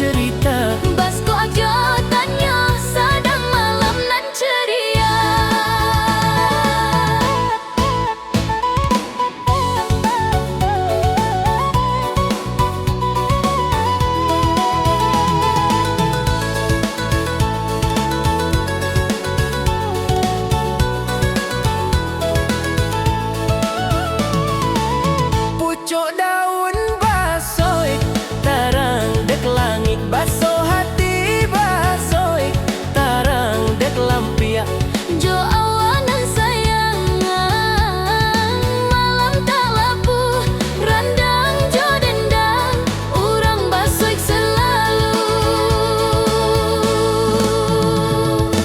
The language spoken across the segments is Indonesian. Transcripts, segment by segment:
cerita. Basko aja tanya sadang malam nan ceria. Pucuk daun basoi tarang dek langit, baso hati basoi tarang dek lampia. Jo awanan sayangan malam tak lapu, randang jo dendang urang basoik selalu.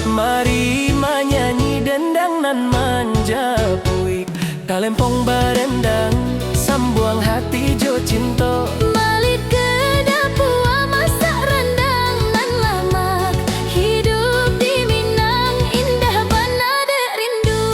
Mari menyanyi dendang nan manja puik, kalempong barendang sambuang hati jo cinta. Malit ke dapua masak rendang nan lamak, hidup di Minang indah bana dek rindu.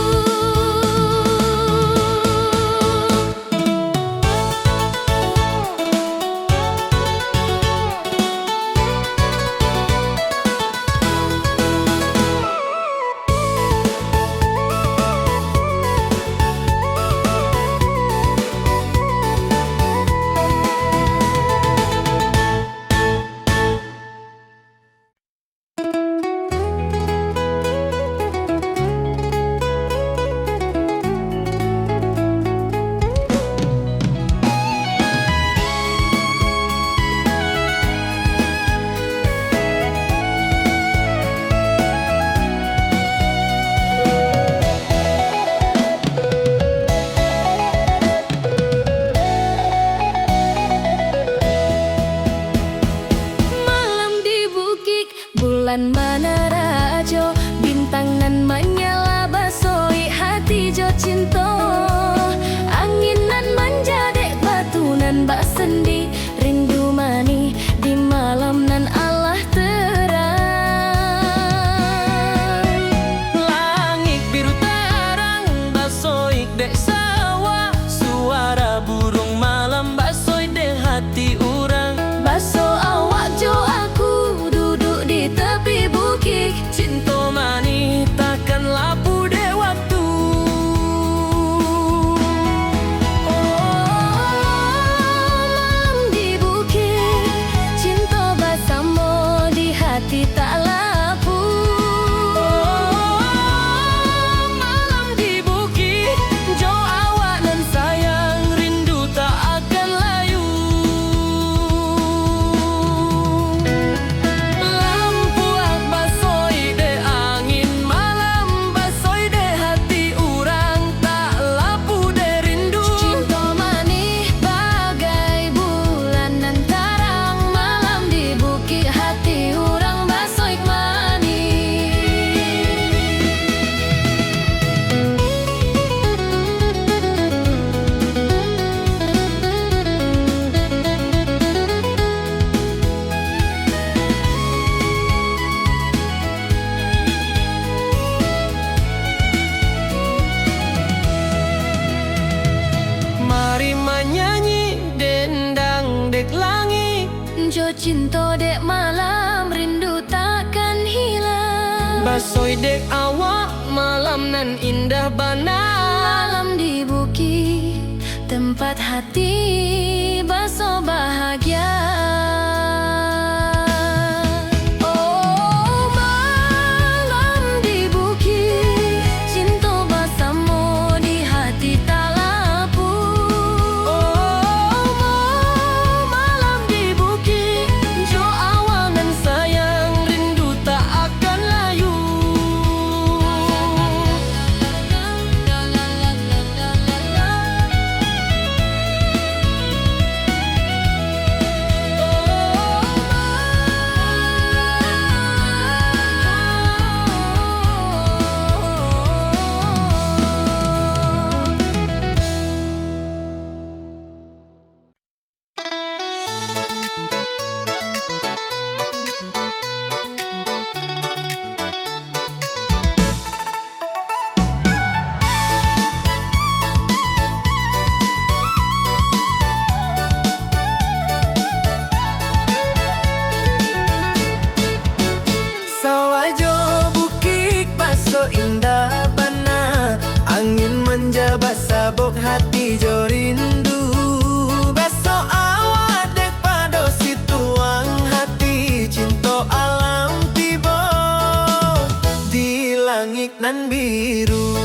Malam di bukit bulan menara jo, bintang nan menyala basoi hati jo cinta. Angin nan manja dek batu nan bak sendi, rindu mani di malam nan Allah terang. Langit biru tarang basoik dek sawah, suara burung malam basoik dek hati urang. Baso awak jo aku duduk di tepi bukit, Cinta mani takkan lapu de waktu. malam di bukit, cinta bersama di hati tak lapu. Malam di bukit, jo awak nan sayang, rindu tak akan layu. Lampu ak basoi de angin, malam basoi de hati urang, tak lapu de rindu. Cinta manis bagai bulan nan tarang, malam di bukit hati urang basoik manis. Mari menyanyi dendang dek langit, Jo cinta dek malam rindu takkan hilang. basoi dek awak malam nan indah bana. Malam di bukit tempat hati baso bahagia. Oh malam di bukit, cinta bersama di hati tak lapu. Oh malam di bukit, jo awak nan sayang, rindu tak akan layu. Oh nan biru.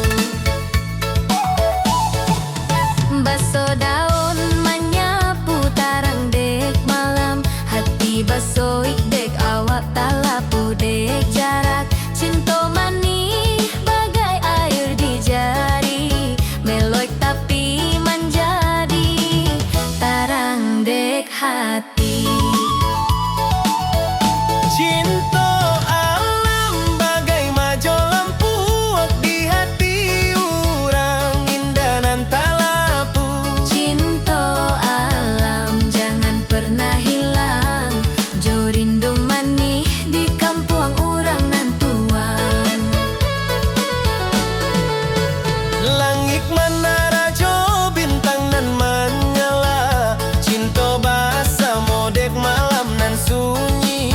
Baso daun menyapu tarang dek malam, hati basoi dek awak talapu dek jarak. Cinta manis bagai air di jari, melek tapi menjadi tarang dek hati. Cinta alam bagai majo lampu di hati urang, indah nan talapu. Cinta alam jangan pernah hilang, jo rindu manis di kampung orang nan tuan. Langit menara jo bintang nan menyala, cinta bahasa modek malam nan sunyi.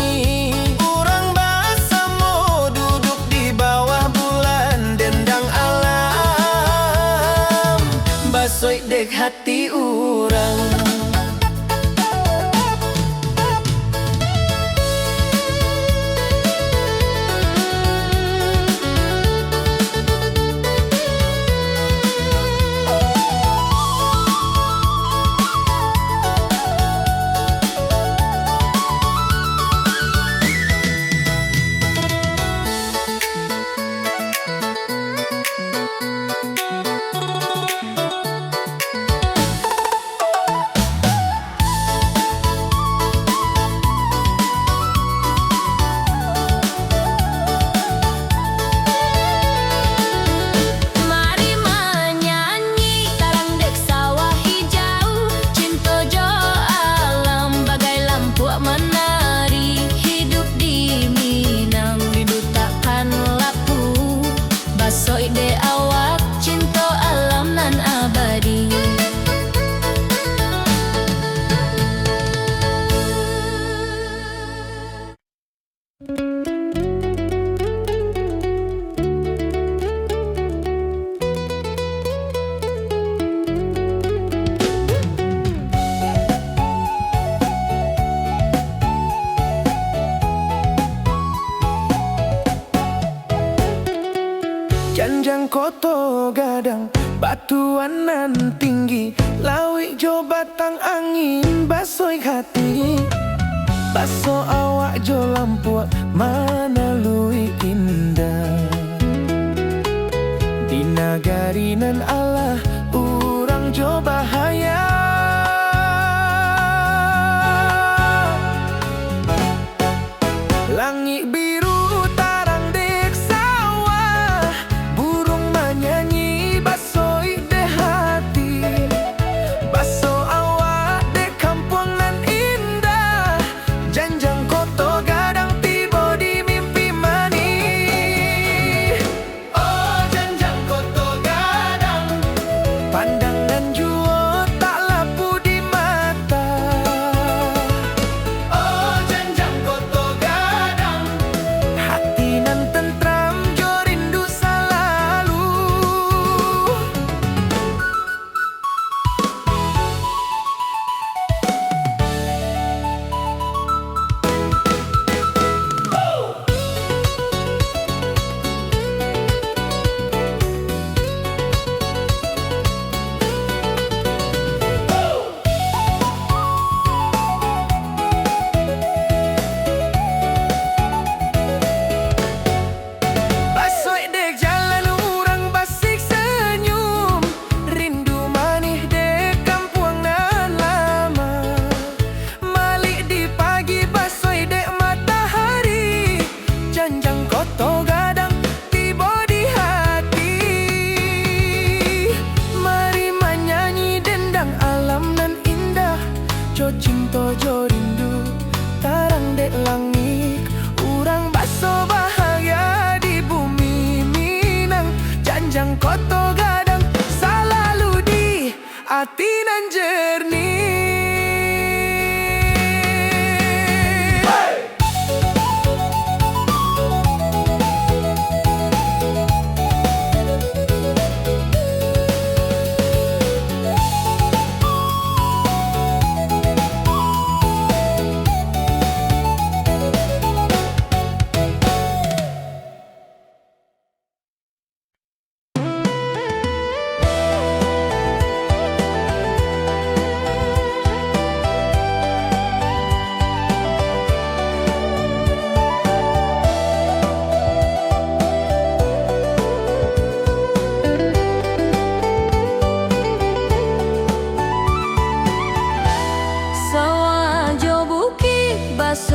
Urang bahasa mo duduk di bawah bulan dendang alam, basoi dek hati urang. Mari menyanyi tarang dek sawah hijau, cinta jo alam bagai lampu menari. Hidup di Minang rindu takkan lapu, basoi de awak cinta alam nan abadi. Janjang koto gadang batuan nan tinggi, lawik jo batang angin basoi hati. Baso awak jo lampu mana lui indah, di nagari nan Allah urang jo bahaya. Langit biru tarang dek sawah, burung menyanyi basoi de hati. Baso awak de kampung nan indah, janjang koto gadang tiba di mimpi manis. Oh janjang koto gadang, pandangan jua tak lapu di mata. Oh janjang koto gadang, hati nan tentram jo rindu selalu. Basoi dek jalan urang basik senyum, rindu manis dek kampung nan lama. Malik di pagi basoi dek matahari, janjang koto gadang tiba di hati. Mari menyanyi dendang alam nan indah, jo cinta jo rindu tarang dek langit. Urang baso bahagia di bumi Minang, janjang koto gadang selalu di hati nan jernih.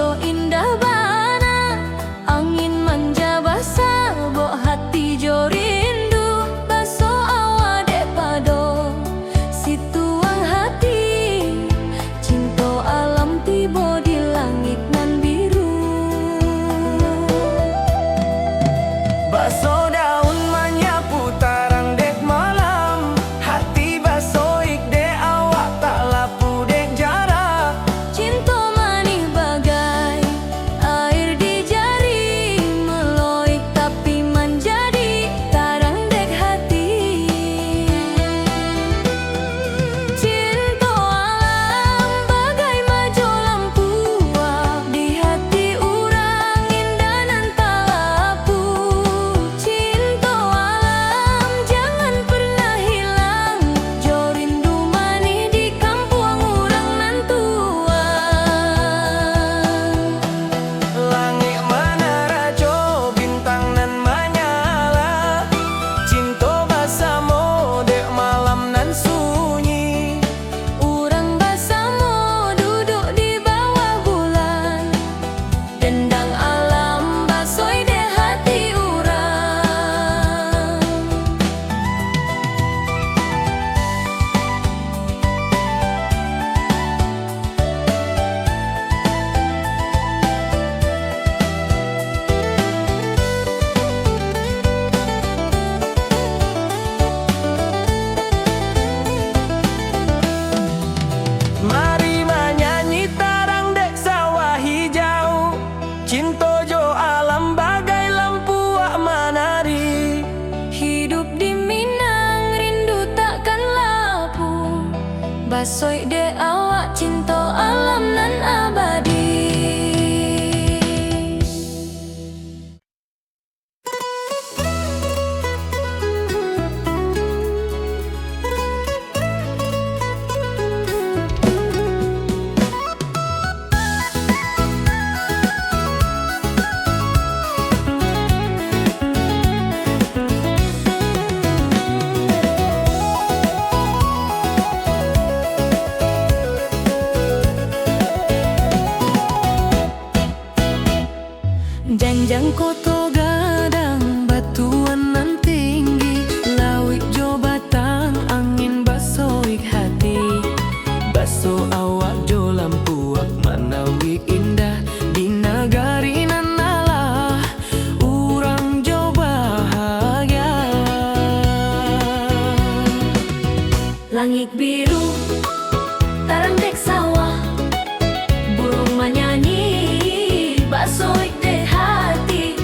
baso indah bana, angin manja basah bok hati jo rindu. Baso awak dek pado situang hati, cinta alam tiba di langit nan biru. Baso daun menyapu tarang dek malam, hati baso ik dek awak tak lapu dek jarak. Cinta manis bagai air di jari, meloik tapi menjadi tarang dek hati. Cinta alam bagai majo lampu di hati urang indah nan tak lapu. Cinta alam jangan pernah hilang, jo rindu manis di kampung urang nan tua. Langit menerajo, bintang nan menyala, cinta bersama dek malam nan sunyi. Urang bersama duduk di bawah bulan, dendang alam basoi de hati urang. Mari menyanyi tarang dek sawah hijau, cinta jo alam bagai lampu wak menari. Hidup di Minang rindu takkan lapu, basoi de awak cinta alam nan abadi. Janjang koto gadang batuan nan tinggi, lawik jo batang angin basoik hati. Baso awak jo lampu wak manawik indah di nagari nan alah, urang jo bahagia. Langit biru, tarang dek sawah, burung menyanyi, basoik dek hati.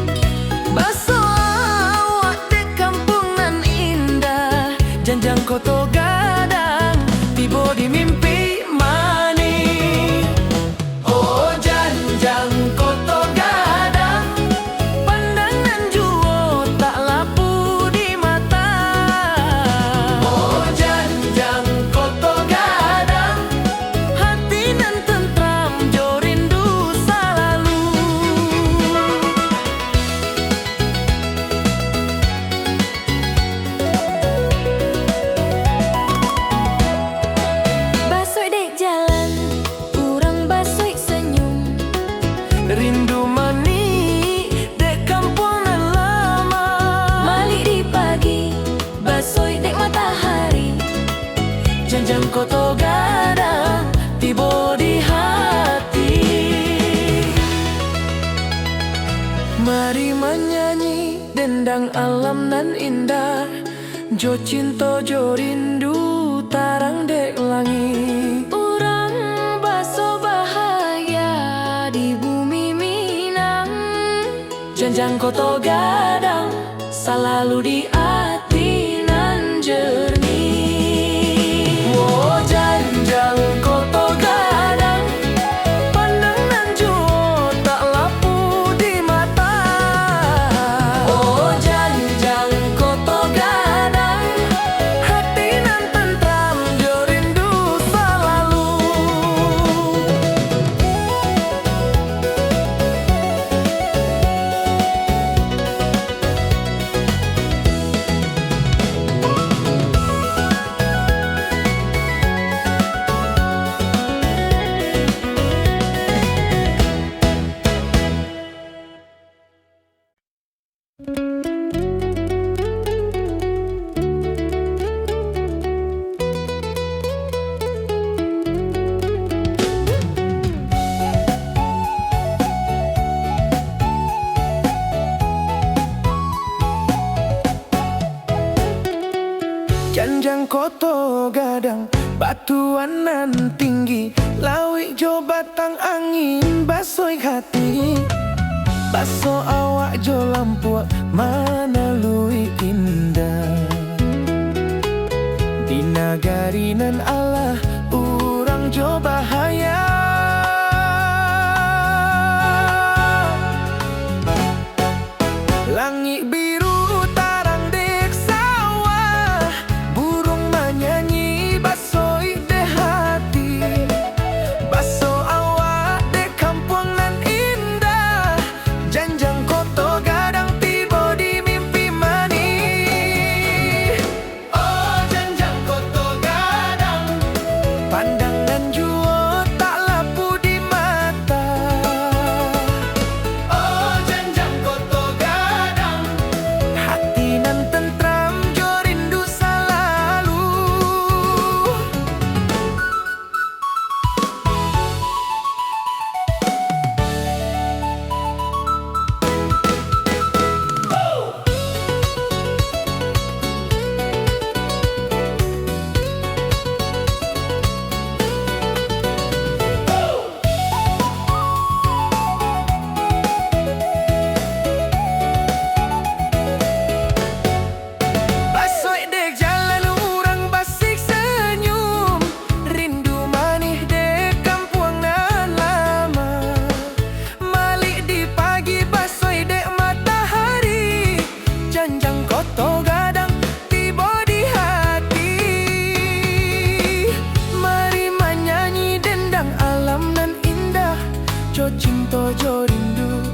Baso awak dek kampung nan indah, janjang koto gadang tiba di mimpi mani. Oh janjang koto gadang, pandangan juo tak lapu di mata. Oh janjang koto gadang, hati nan tentram jo rindu selalu. Basoik dek jalan, urang basoik senyum. Rindu mani dek kampung nan lama. Malik di pagi, basoik dek matahari. Janjang koto gadang tiba di hati. Mari menyanyi dendang alam nan indah, jo cinta jo rindu tarang dek langit. Urang baso bahagia di bumi Minang, Janjang koto gadang selalu di hati nan jernih. Oh janjang koto gadang, pandangan juo tak lapu di mata. Oh janjang koto gadang, hati nan tentram jo rindu selalu. Janjang koto gadang batuan nan tinggi, lawik jo batang angin basoi hati. Baso awak jo lampuak mana lui indah. Di nagari nan Allah urang jo bahaya. Langit biru tarang dek sawah, burung menyanyi basoi de hati. Baso awak de kampung nan indah, janjang koto gadang tiba di mimpi manis. Oh janjang koto gadang, pandangan jua tak lapu di mata. Oh janjang koto gadang, hati nan tentram jo rindu selalu. Basoi dek jalan urang basik senyum, rindu manis dek kampung nan lama. Malik di pagi basoi dek matahari, janjang koto gadang tiba di hati. Mari menyanyi dendang alam nan indah, jo cinta jo rindu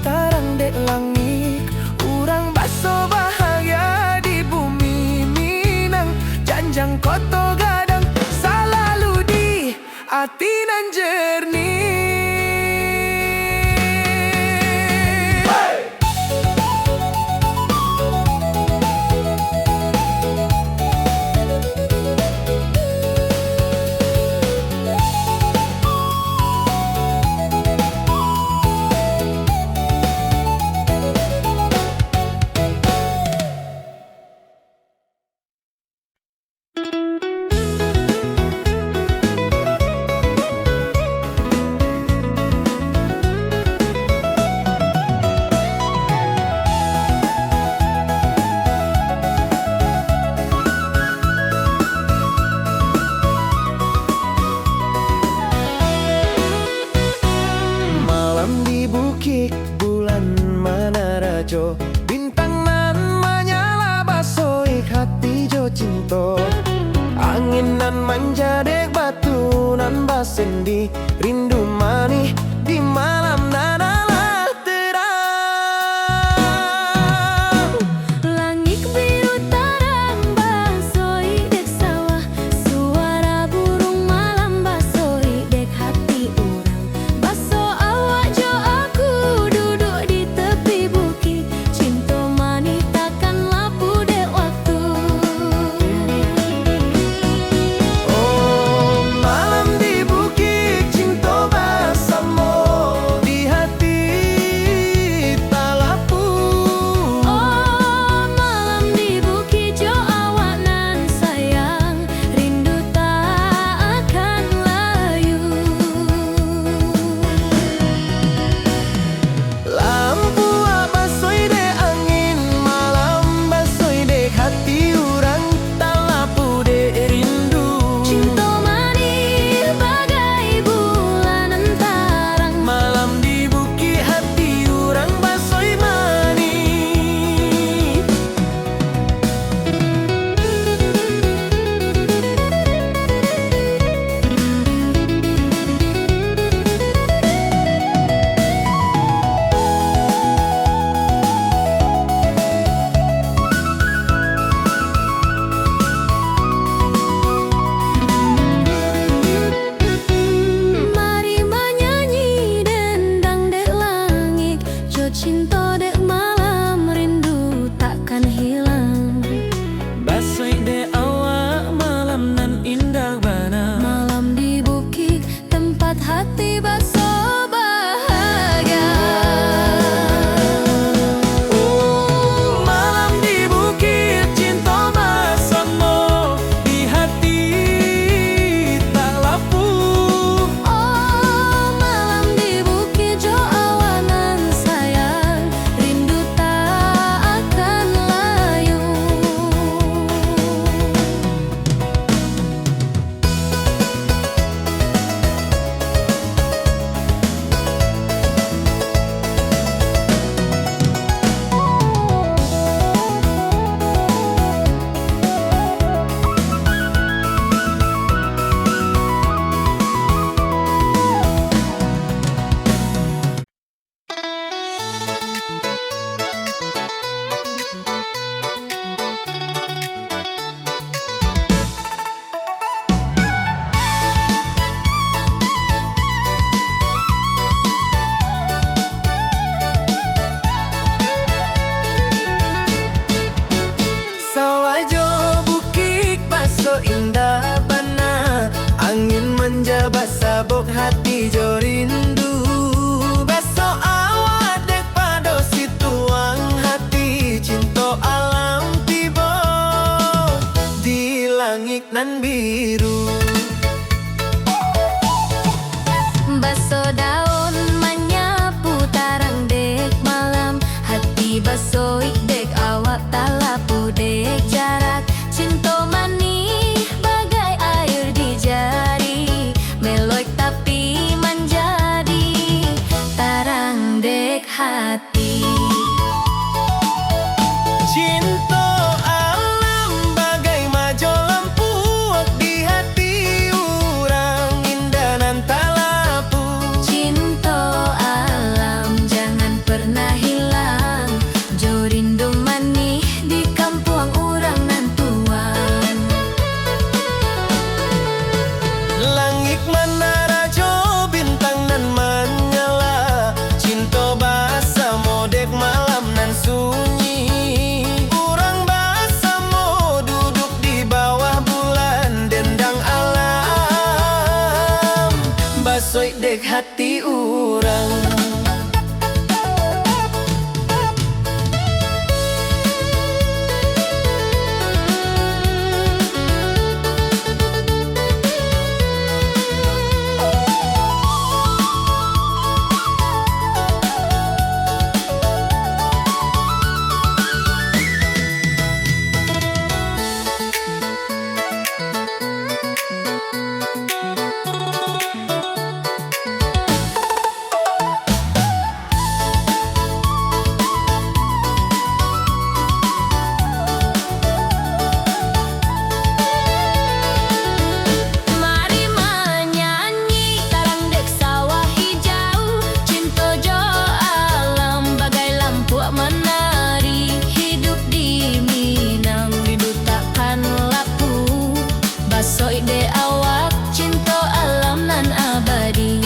tarang dek langit. Urang baso bahagia di bumi Minang, janjang koto gadang selalu di hati nan jernih. Malam di bukit bulan Manarajo, bintang nan menyala basoi hati jo cinta. Angin nan manja dek batu nan basendi, rindu manis di malam nan Allah terang. Langit biru tarang basoi dek sawah, suara burung malam basoi dek hati urang. Baso awak jo aku duduk di tepi bukit, cinta manis takkan lapu dek waktu. Oh malam di bukit cinta hati. Cinta alam bagai majo lampu di hati orang indah nan tak lapu. Cinta alam jangan pernah hilang, jo rindu manih di kampung orang nan tuan. Langit menara jo bintang nan menyala, cinta bahasa modek malam nan sunyi. Orang bahasa mo duduk di bawah bulan dendang alam, basoi dek hati orang. Mari menyanyi tarang dek sawah hijau, cinta jo alam bagai lampu menari. Hidup di Minang rindu takkan lapu, basoi de awak cinta alam nan abadi.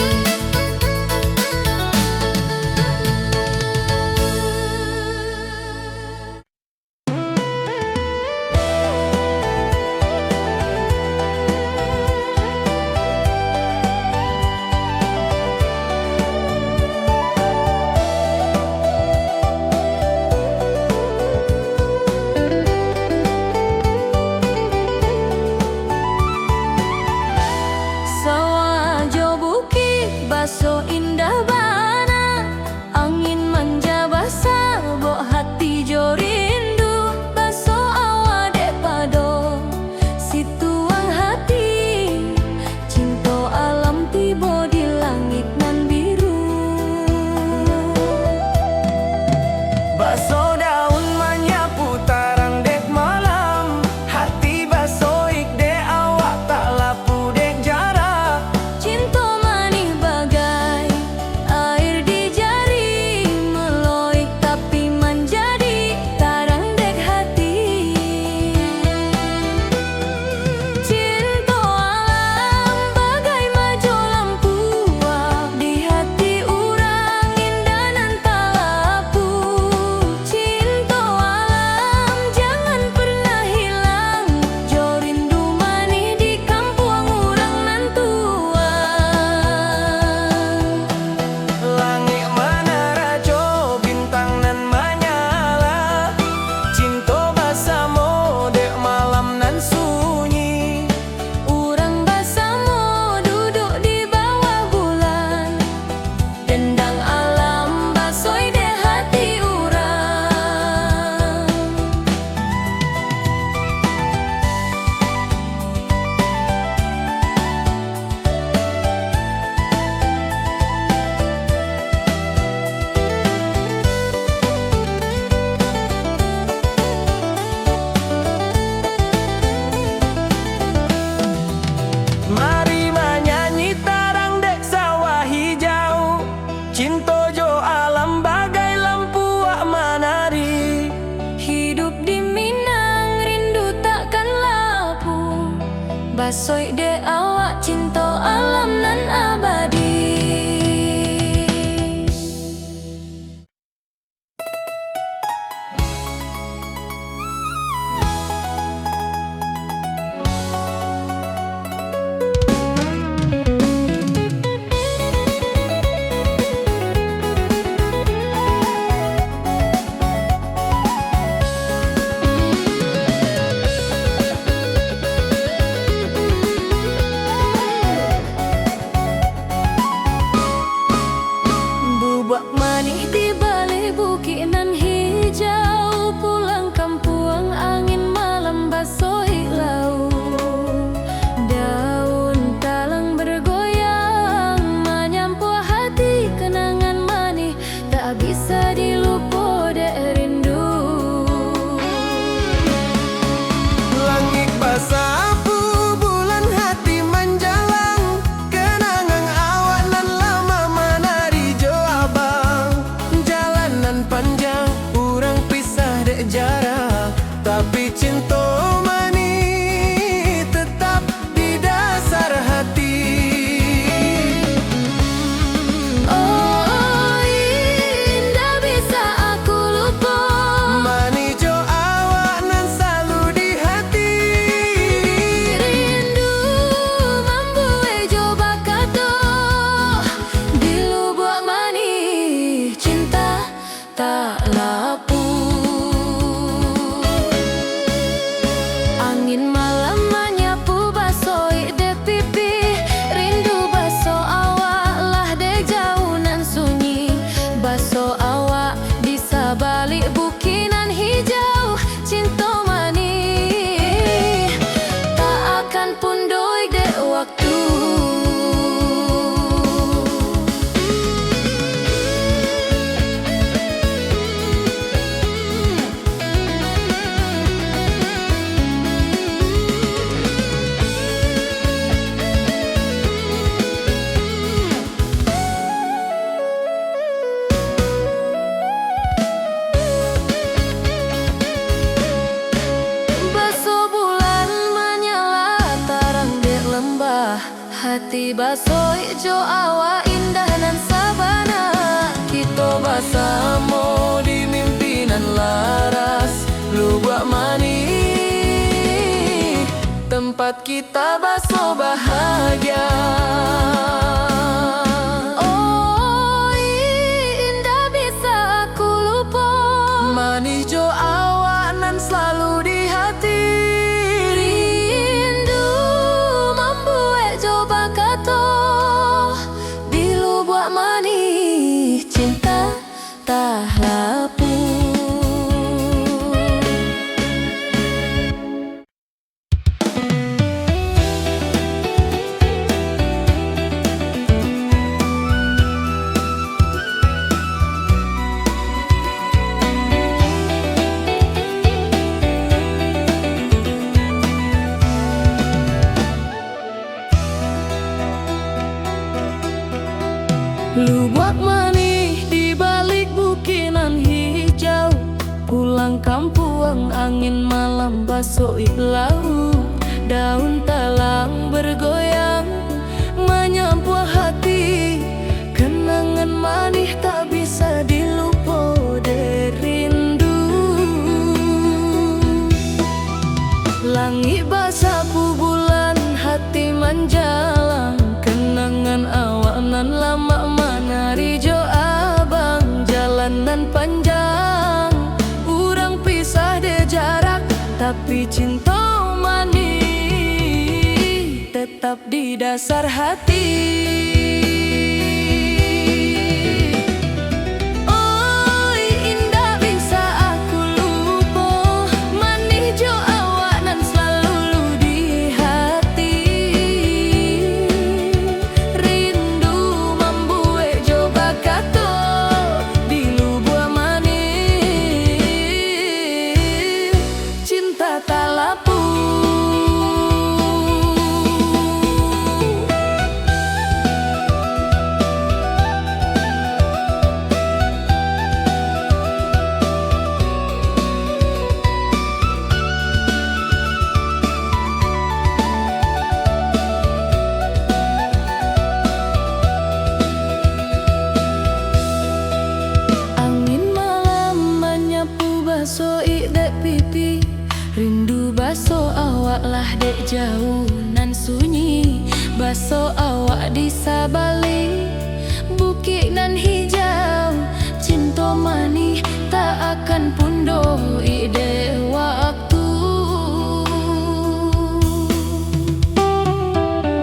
Sawah jo bukit baso indah bana, angin manja basah bok hati jo rindu. Baso awa dek pado situang hati, cinta alam tiba di langit nan biru. Baso daun menyapu tarang dek malam, hati basoik dek awak tak lapu dek jarak. Cinta manis bagai air di jari, meloik tapi menjadi tarang dek hati. Cinta alam bagai majo lampu di hati orang indah nan tak lapu. Cinta alam jangan pernah hilang, jo rindu manis di kampung orang nan tuan. Langit menara jo bintang nan menyala, cinta basamo dek malam nan sunyi. Orang basamo duduk di bawah bulan, dendang alam basoi de hati orang. Mari menyanyi tarang dek sawah hijau, cinta jo alam bagai lampu wak menari. Hidup di Minang rindu takkan lapu, basoi de awak cinta alam nan abadi. Bubak manis di balik bukit nan hijau, pulang kampung angin malam basoi lau. Daun talang bergoyang menyampu hati, kenangan manis tak bisa bisa dilupa dek rindu. Langit basah abu bulan hati menjalang, kenangan awak nan lama menari jo abang. Jalanan panjang urang pisah dek jarak, tapi cinta mani tetap di dasar hati. Oh indah bisa aku lupa, Mani jo awak nan selalu di hati. rindu membuat coba kata di lubuk mani cinta tak lapu. Angin malam menyapu basoi de pipi, rindu baso awak lah de jauh nan sunyi. Baso awak di sabalik bukinan hijau, cinta mani tak akan pundoi de waktu. Baso bulan menyala tarang dek lembah, hati baso ijo awak indah nan sabana. Kita bersama di mimpinan laras lubuk mani, tempat kita baso bahagia. Oh indah bisa aku lupa, Mani jo awak nan selalu di hati. rindu membuat coba kata di lubuk mani cinta tak lapu. Lubuk mani di balik bukinan hijau, pulang kampung angin malam basoi laut. Daun talang bergoyang menyapu hati, kenangan manis tak bisa dilupa de rindu. Langit basah bulan hati menjalang, kenangan awak nan lama menari jo abang. Jalanan panjang urang pisah de jarak, tapi cinta mani tetap di dasar hati. Oh indah bisa aku lupa, manis jo awak nan selalu di hati. Rindu membuat coba kata di lubuk mani cinta tak lapu. Angin malam menyapu basoi dek pipi, rindu baso awak lah dek jauh nan sunyi. Baso awak di sabalik bukit nan hijau, cinta mani tak akan pundoi de waktu.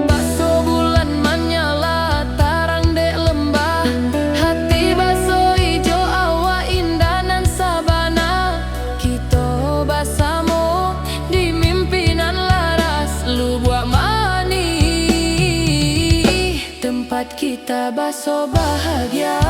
Baso bulan menyala tarang dek lembah, hati baso ijo awak indah nan sabana. Kita bersama di mimpinan laras lubuk mani, tempat kita baso bahagia.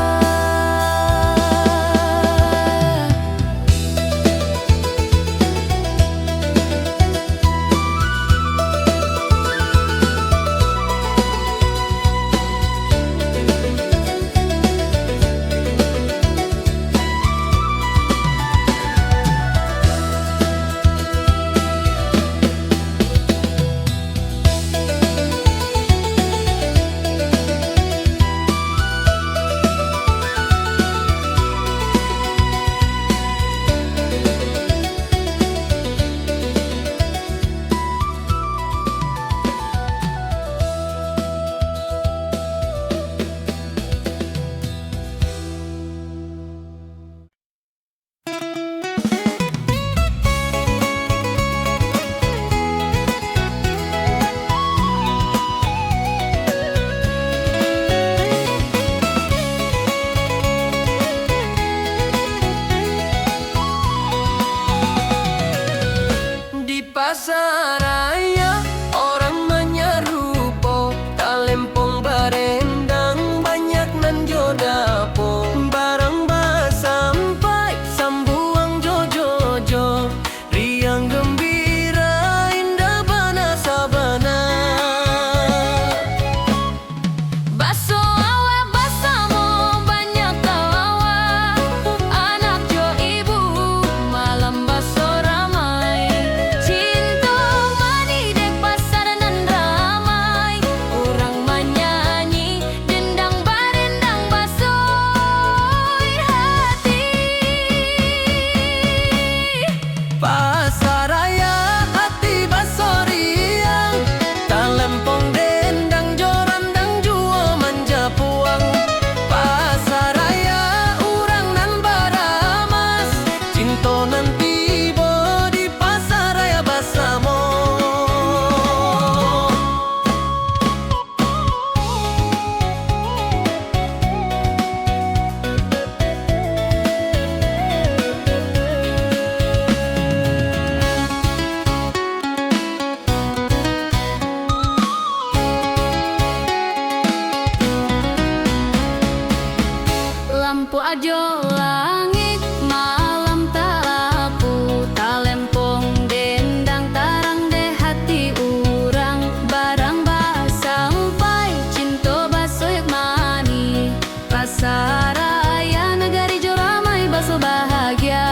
lampu ajo langit malam tak lapu, talempong dendang tarang de hati urang, barang bah sampai cinta basoyak mani, pasaraya negari jo ramai baso bahagia.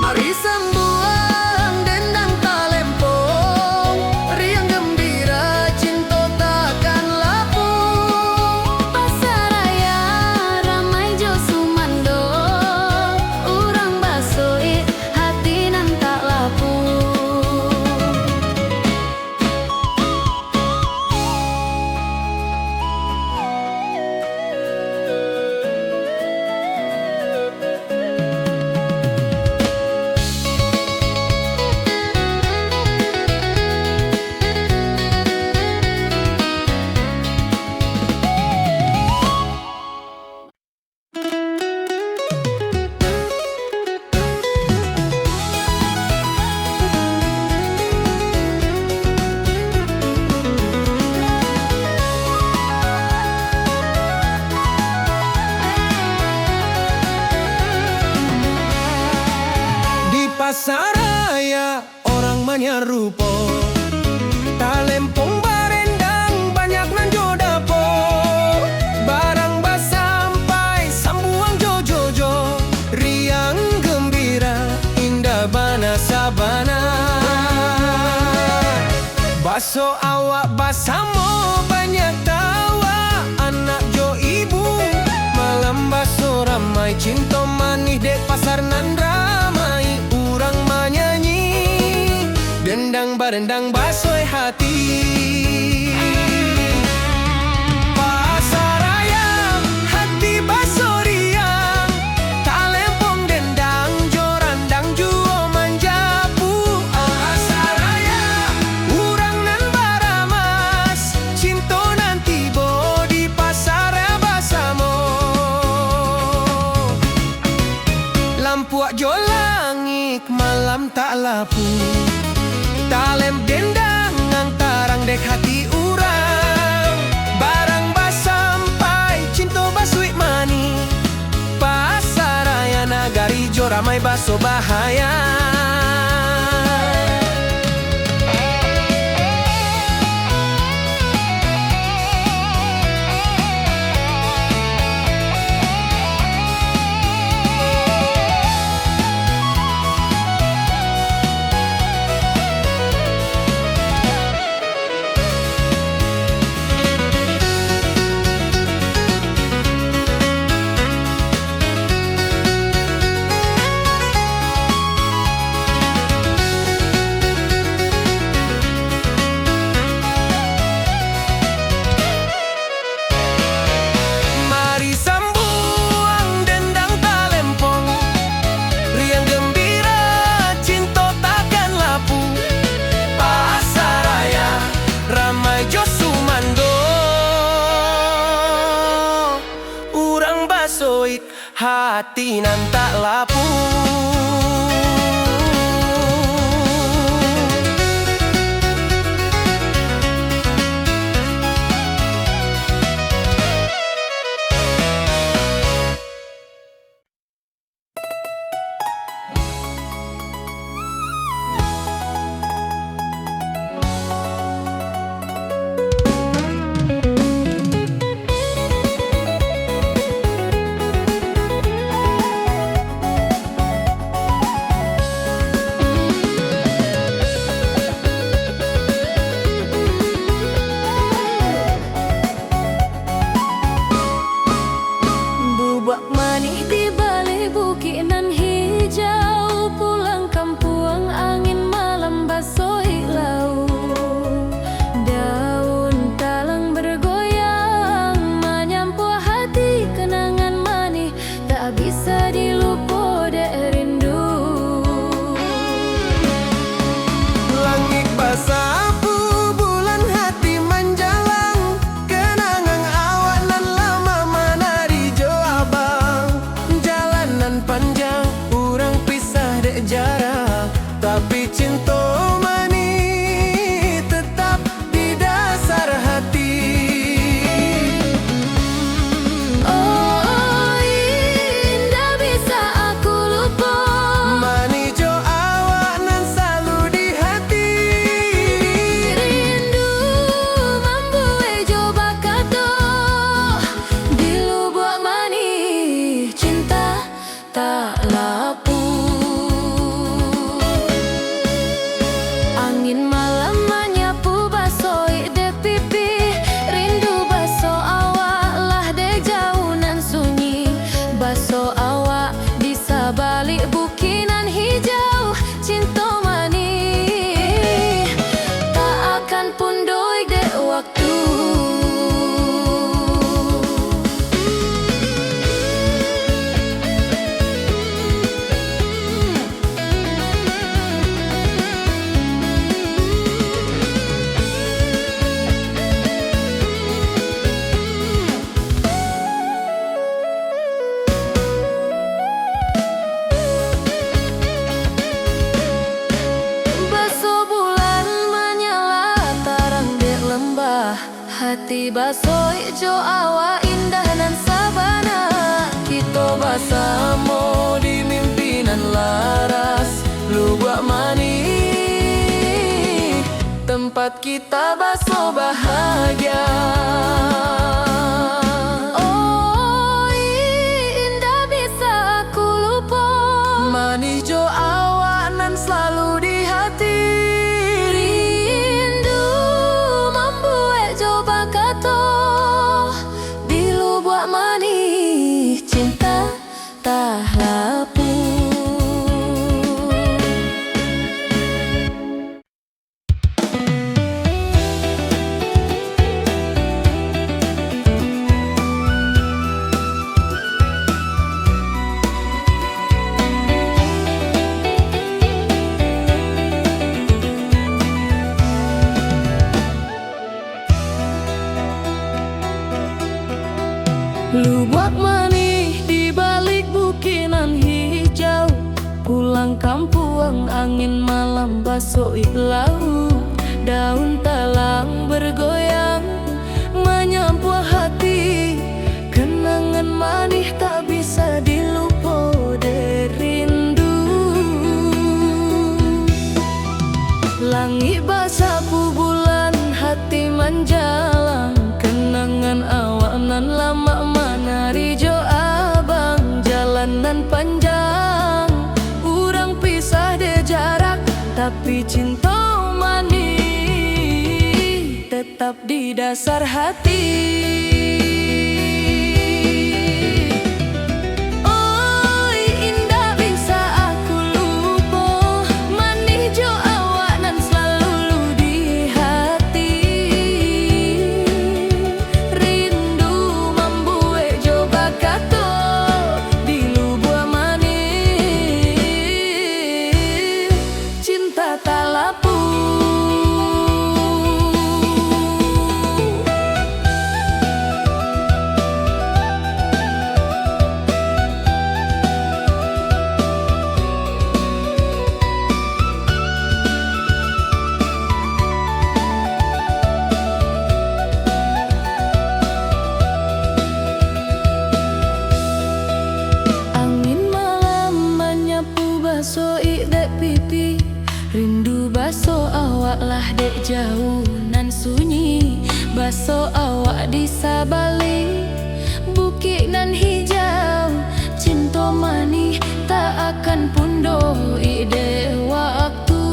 Mari sambuang dendang talempong, riang gembira cinta takkan lapu. Pasaraya ramai jo sumando, urang basoi hati nan tak lapu. Di pasaraya orang menyerupo, talempong barendang banyak nan jodapo, barang basampai sambuang jojojo, riang gembira indah bana sabana. Baso awak basamo banyak tawa, anak jo ibu malam baso ramai, cinta manis dek pasar nan ramai, urang menyanyi dendang barendang basoi hati. Pasaraya hati baso riang, talempong dendang jorandang juo manjapu. Pasaraya urang nan baramas, cinta nan tibo di pasar basamo. Lampu ajo langit malam tak lapu, talem dendang ngantarang dek hati urang, barang basampai cinta basuik mani, pasaraya nagari jo ramai baso bahaya. Mari sambuang dendang talempong, riang gembira cinta takkan lapu. Pasaraya ramai jo sumando, urang basoik hati nan tak lapu. baso ijo awa indah nan sabana. Kita bersama di mimpinan laras Lubak Mani, tempat kita baso bahagia. Oh indah bisa aku lupa, Manis jo awak nan selalu di hati. rindu membuat coba kata di Lubak Mani, cinta tak lapu. Lubak Mani di balik bukinan hijau, pulang kampung angin malam basoi laut. Daun talang bergoyang menyapu hati, kenangan manis tak bisa dilupa derindu. Langit basapu bulan hati menjalang, kenangan awak nan lama menari jo abang. Jalanan panjang, urang pisah de jarak, tapi cinta manis tetap di dasar hati. Oh indah bisa aku lupa, manis jo awak nan selalu di hati. Rindu membuat jo bakato di Lubak Mani, cinta tak lapu. Angin malam menyapu basoi dek pipi, rindu baso awak lah dek jauh nan sunyi. Baso awak di sabalik bukit nan hijau, cinta manis tak akan pundoh ide waktu.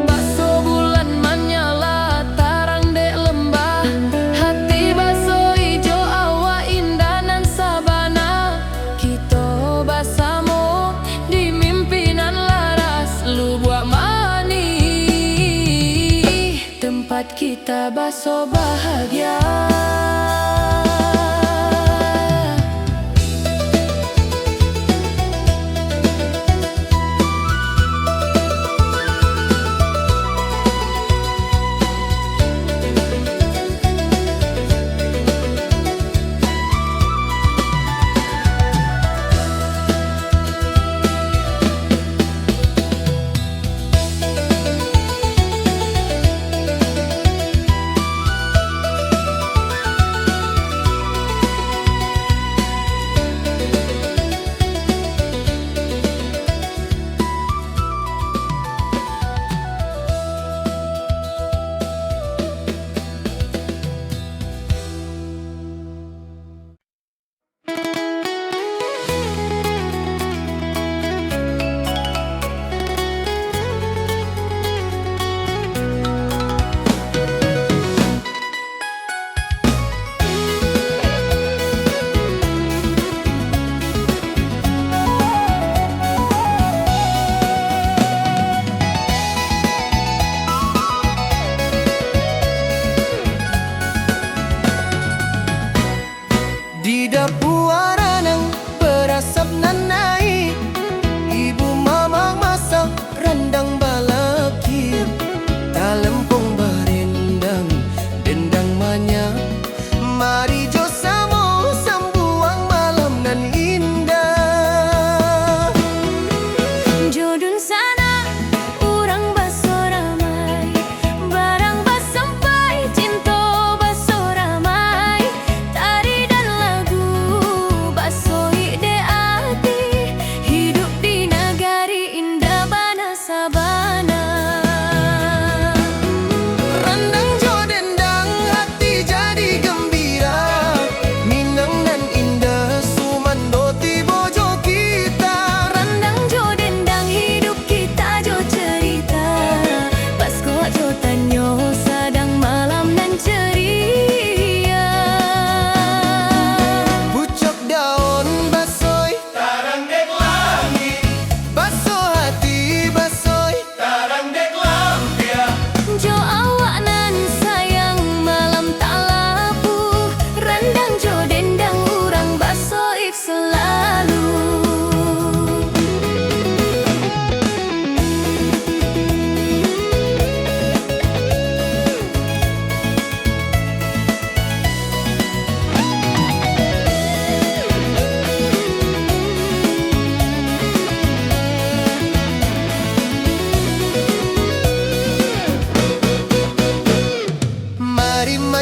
Baso bulan menyala tarang dek lembah, hati baso ijo awak indah nan sabana. Kita bersama di mimpinan laras Lubak Mani, tempat kita baso bahagia.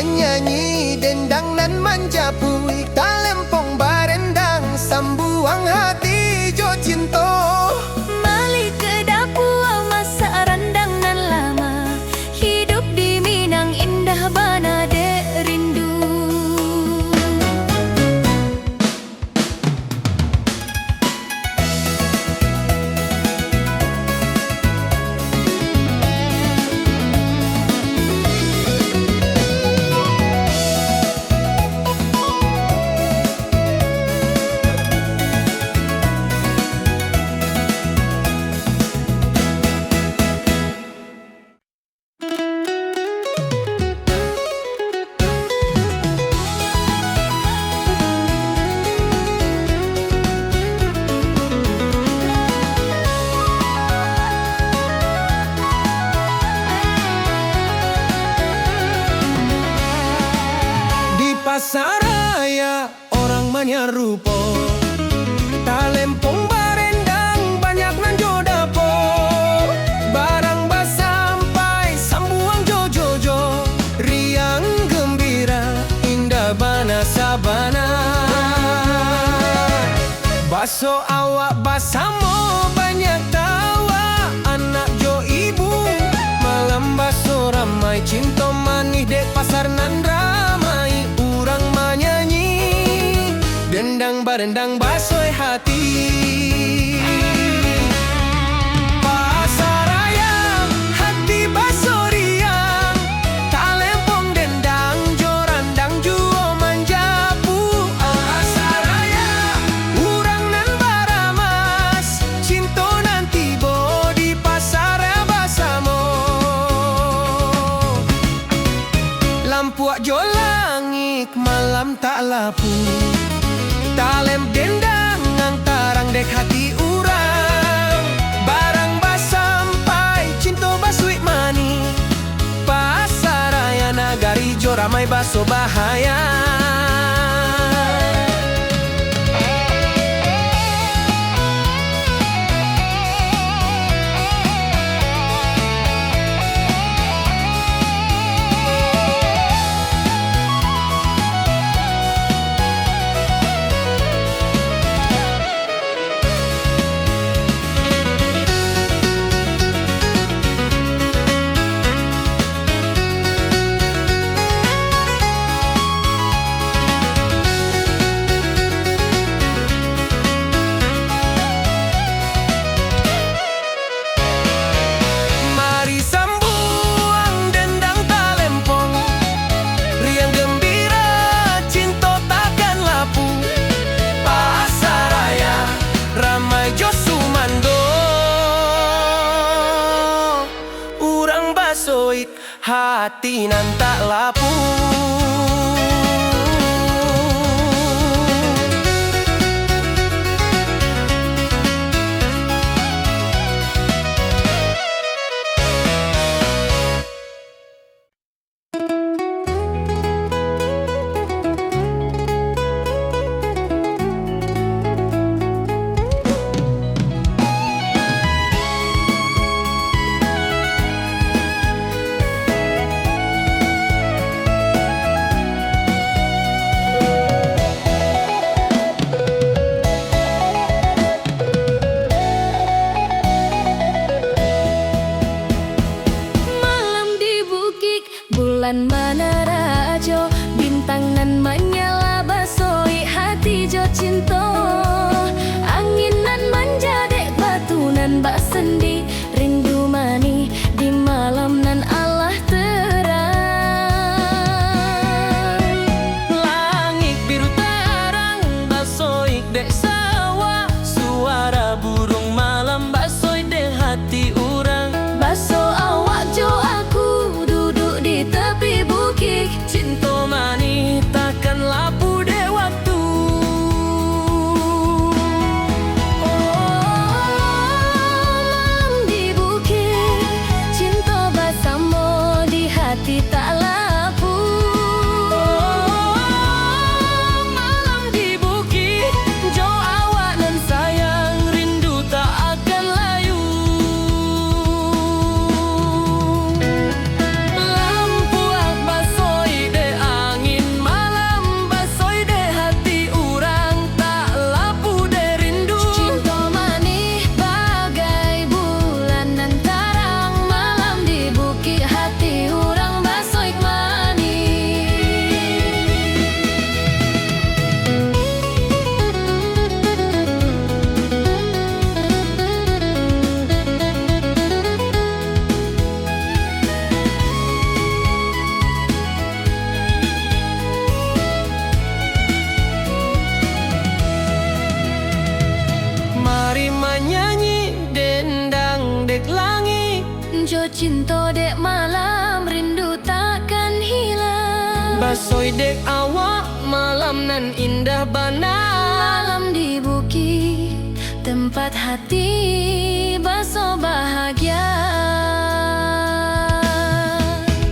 menyanyi dendang nan manja puik talempong barendang sambuang hati jo cinta. Balik ke dapur masak rendang nan lama, hidup di Minang indah bana dek rindu. Pasar raya orang banyak rupa, talempong barendang banyak nan jo dapo. Barang basampai sambuang jo, riang gembira indah bana sabana. Baso awak basamo banyak tawa anak jo ibu, malam baso ramai cinta manis dek pasar nan ramai. Dendang barendang basoi hati. Pasar raya hati baso riang, talempong dendang jorandang juo manjapu. Pasar raya urang nan baramas, cinto nanti bo di pasar basamo. Lampuak jo langit malam tak lapu, talem dendang ngantarang dek hati urang. Barang basampai cinta basuik mani, pasar raya nagari jo ramai baso bahaya. Hati nan tak lapu. Bulan Manara jo, bintang nan menyala basoi hati jo cinta. Angin nan manja dek batu nan bak sendi, rindu mani di malam nan Allah terang. Langit biru terang basoi dek sawah, suara burung malam basoi dek hati urang. Baso awak jo aku duduk di tepi bukit, cinta mani takkan lapu dek waktu. cinta dek malam rindu takkan hilang. Basoi dek awak malam nan indah bana. Malam di bukit tempat hati baso bahagia.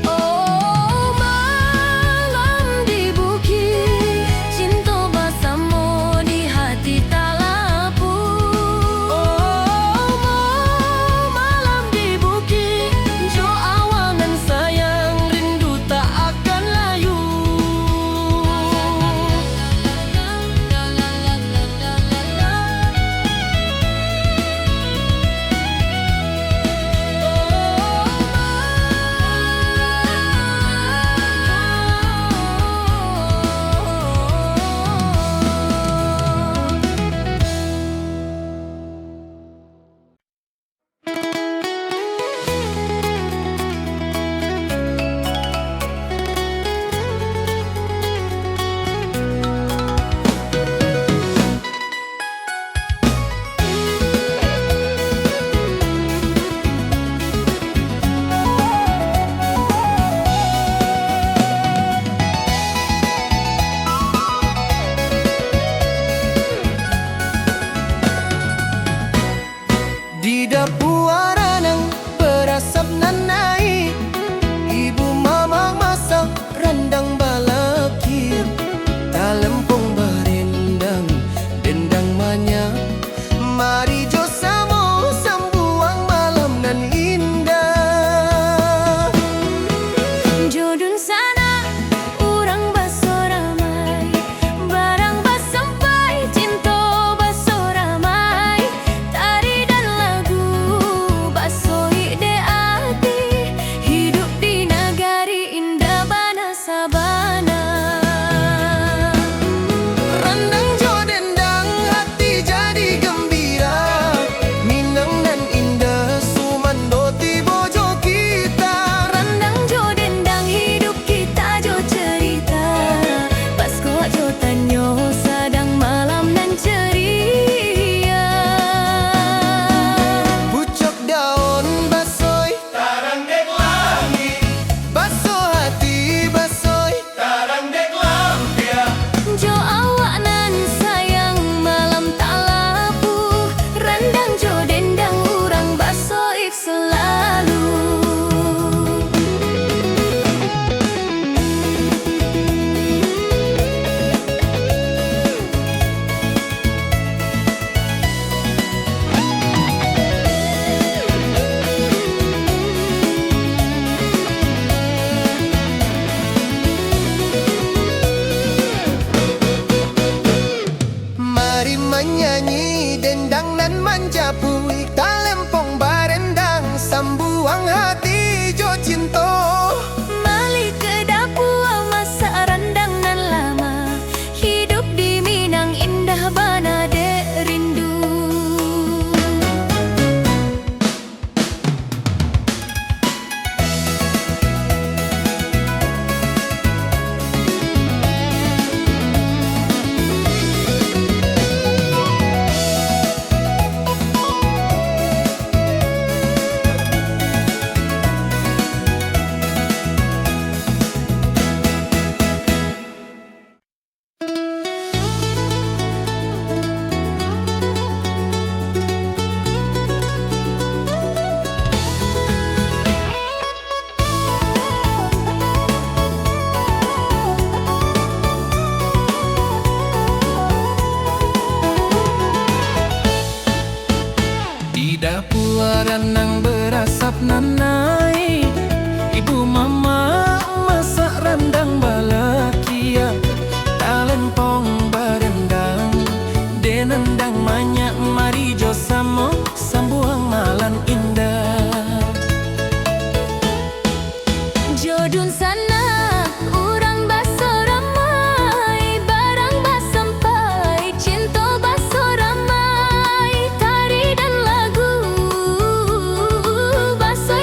Oh malam di bukit cinta bersama di hati tak lapuk. Oh malam di bukit jo awak nan sayang rindu tak akan layu. Di dapur aranang berasap nanai, ibu mama masak rendang balakir, talempong berendang dendang manya. Mari jo samo sambuang malam nan indah. Jodun sana orang baso ramai, barang bas sampai cinta baso ramai. Tari dan lagu baso ide hati, hidup di negari indah bana sabana. Rendang jo dendang hati jadi gembira, Minang nan indah sumando tibo jo kita. Rendang jo dendang hidup kita jo cerita, pas kok jo tanyo sadang malam nan ceria. Pucuk daun basoi tarang dek langit, baso hati basoi tarang dek lampia. Jo awak nan sayang malam tak lapuk, rendang jo dendang urang basoik selalu. Mari menyanyi dendang nan menjapui, talempong barendang sambuang hati jo cinta. Balik ke dapur masak rendang nan lama, hidup di Minang indah bana dek rindu. Di dapur aranang berasap nanai, ibu mama masak rendang balakia, talempong berendang denendang manya. Mari jo samo sambuang malam indah. Jodun sana orang baso ramai, barang bas sampai cinta baso ramai. Tari dan lagu baso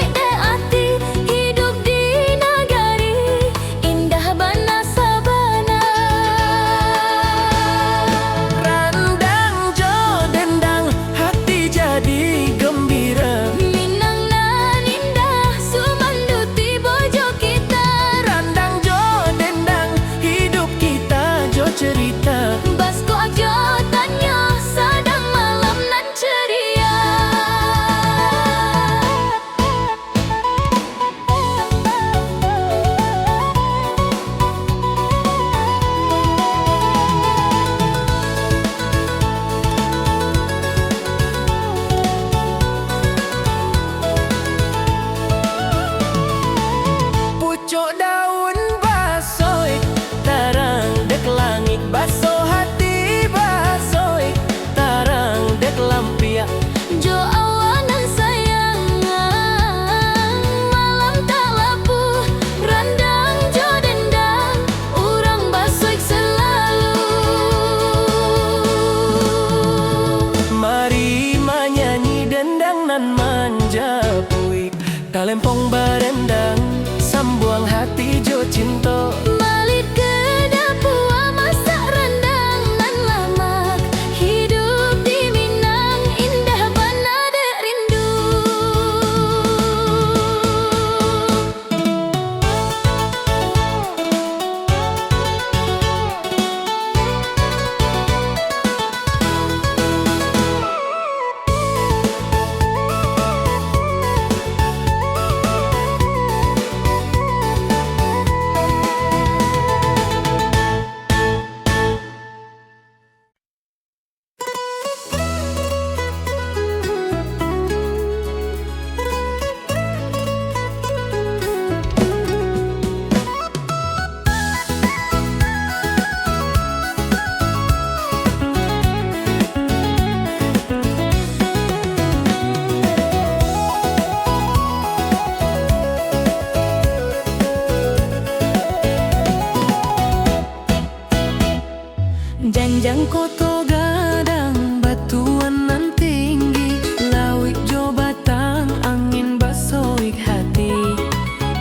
Janjang koto gadang batuan nan tinggi, lawik jo batang angin basoik hati.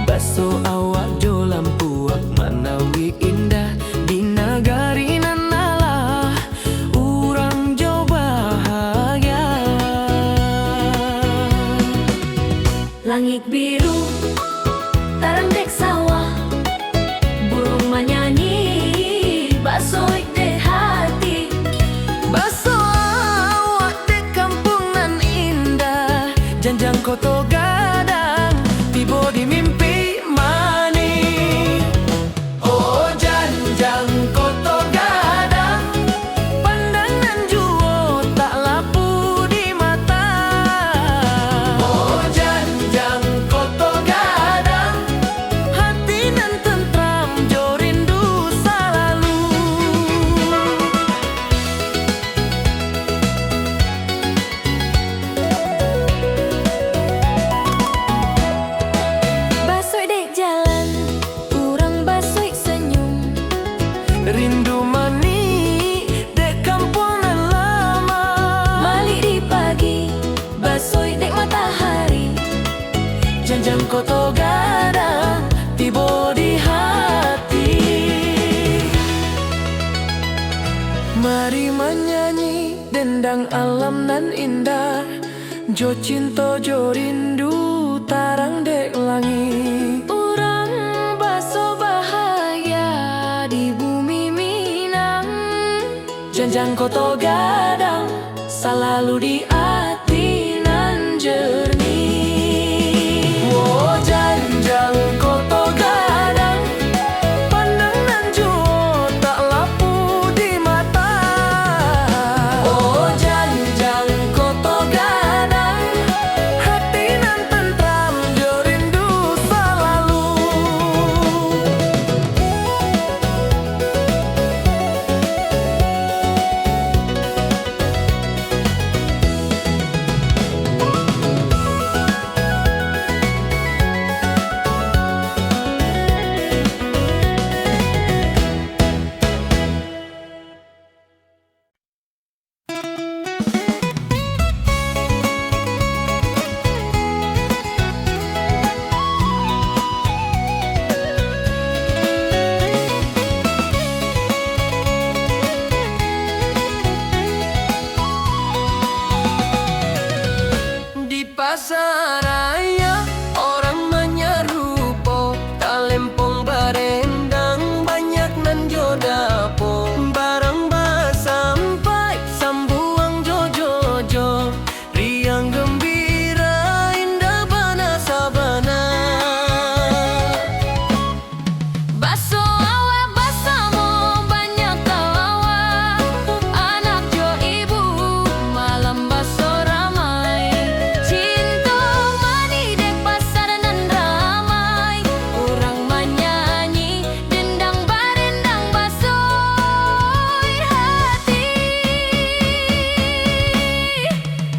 Baso awak jo lampuak manawi indah di nagari nan alah urang jo bahagia. Langit biru, tarang dek sawah, burung menyanyi, basoik dek hati. Baso awak di kampung nan indah, janjang koto gadang tibo di mimpi mani. Oh janjang koto gadang, pandangan juo tak lapu di mata. Oh janjang koto gadang, hati nan tentram jo rindu selalu. Basoik dek jalan, urang basoik senyum. Rindu mani dek kampung nan lama. Malik di pagi, basoik dek matahari. Janjang koto gadang tibo di hati. Mari menyanyi dendang alam nan indah, jo cinta jo rindu tarang dek langit. Urang baso bahagia di bumi Minang. Janjang koto gadang selalu di hati nan jernih. Oh janjang koto gadang, pandangan juo tak lapu di mata. Oh janjang koto gadang, hati nan tentram jo rindu selalu. Di pasaraya orang menyerupo, talempong barendang banyak nan jo dapo. Barang basampai sambuang jo riang gembira indah bana sabana. Baso awak basamo banyak tawa, anak jo ibu malam baso ramai. Cinta mani dek pasar nan ramai, urang menyanyi dendang barendang basoik hati.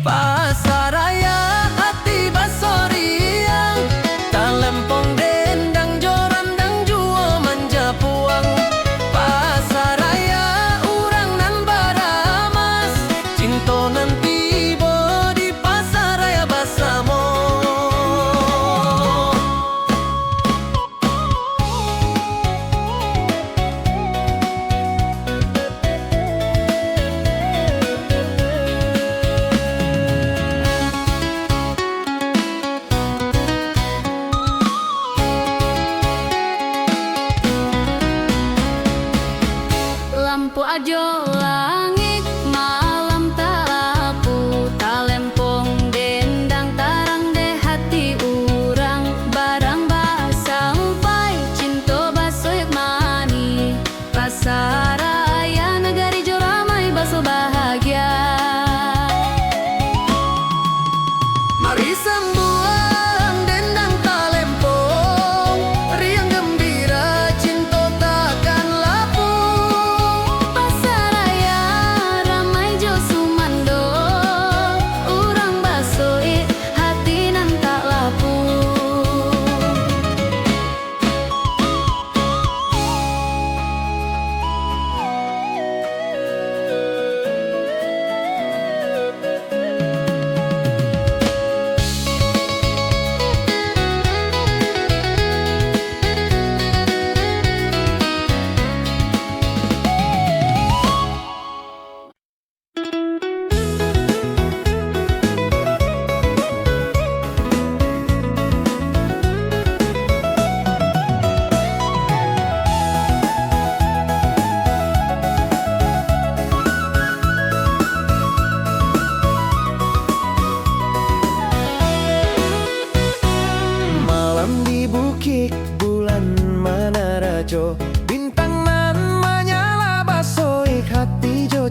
Pasaraya hati basoriang, talempong dendang jorandang juo manja puang. Pasaraya urang nan baramas, cinto nan tibo di pasaraya basamo. Lampu ajo langit malam tak lapu, talempong dendang tarang de hati urang. Barang basampai cinto basoik mani, pasaraya negari jo ramai baso bahagia. Mari sambuang dendang talempong, riang gembira cinta takkan lapu. Pasaraya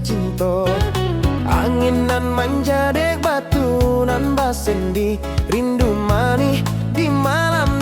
cinta. Angin nan manja dek batu nan basendi, rindu manis di malam